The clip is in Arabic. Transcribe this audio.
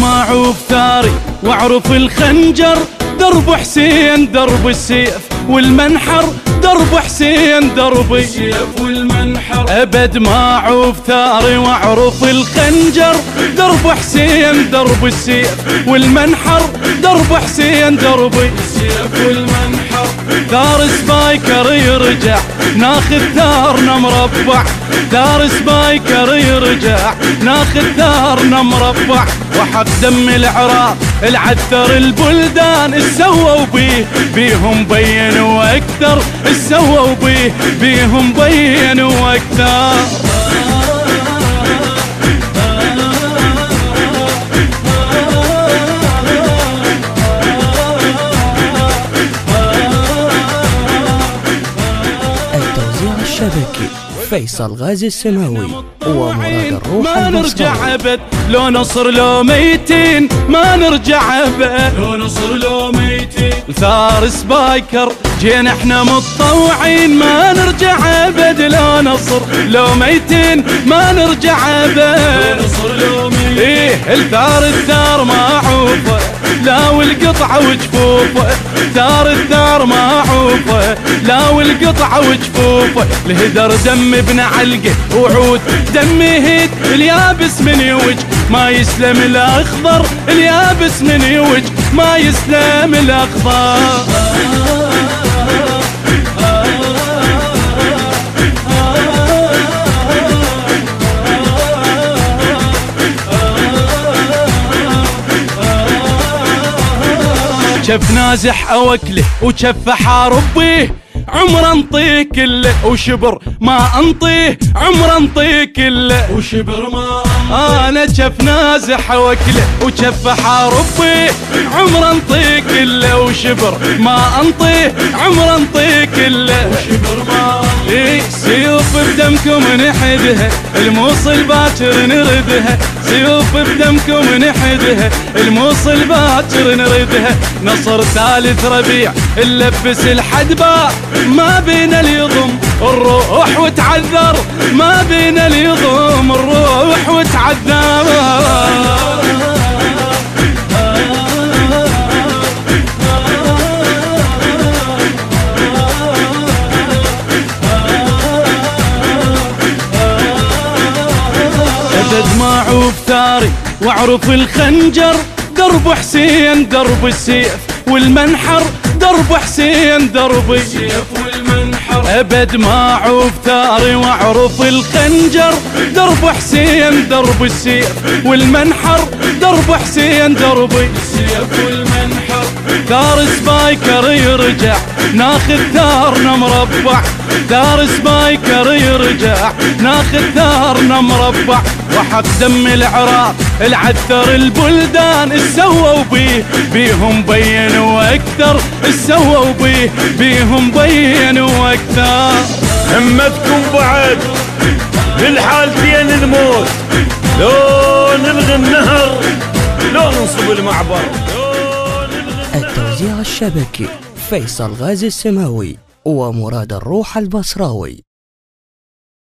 معوف ثاري واعرف الخنجر، درب حسين درب السيف والمنحر، درب حسين درب السيف والمنحر. ابد معوف ثاري واعرف الخنجر، درب حسين درب السيف والمنحر، درب حسين درب السيف والمنحر. ثار سبايكر يرجع ناخذ ثارنا مربع، ثار سبايكر يرجع ناخذ ثارنا مربع. وحق دم العراق العثر البلدان، السووا بيه بيهم بينوا اكثر، السووا بيه بيهم بينوا اكثر. التوزيع الشبكي فيصل غازي السماوي ومراد الروح ما نرجع البصراوي. ابد لو نصر لو ميتين، ما نرجع ابد لو نصر لو ميتين. ثار سبايكر جينا احنا متطوعين، ما نرجع ابد لو نصر لو ميتين، ما نرجع ابد لو نصر لو ميتين. ايه الثار معوفه لا والقطعه وجفوفه، ثار معوفه لا والقطعه وجفوفه. الهدر دم ابن علقه وعود دم هيد، اليابس من يوج ما يسلم الاخضر، اليابس من يوج ما يسلم الاخضر. شف نازح اوكله وشف حارب بيه، عمر انطيه كله وشبر ما انطيه، عمر انطيه كله وشبر ما انطيه. انا شف نازح اوكله وشف حارب بيه، عمر انطيه كله وشبر ما انطيه، عمر انطيه كله وشبر ما انطيه. سيوف بدمكم نحدها الموصل باكر نردها، سيوف بدمكم نحدها الموصل باكر نردها. نصر ثالث ربيع نلبس الحدباء، ما بين اليضم الروح وتعذر، ما بين اليضم الروح وتعذر. ابد معوف ثاري واعرف الخنجر، درب حسين درب السيف والمنحر، درب حسين درب السيف والمنحر. ابد معوف ثاري واعرف الخنجر، درب حسين درب السيف والمنحر، درب حسين درب السيف والمنحر. ثار سبايكر يرجع ناخذ ثارنا مربع، ثار سبايكر يرجع ناخذ ثارنا مربع. وحق دم العراق العثر البلدان، السووا بيه بيهم بينوا اكثر، السووا بيه بيهم بينوا اكثر. همتكم بعد للحالتين الموت، لو نلغي النهر لو ننصب المعبر. التوزيع الشبكي فيصل غازي السماوي ومراد الروح البصراوي.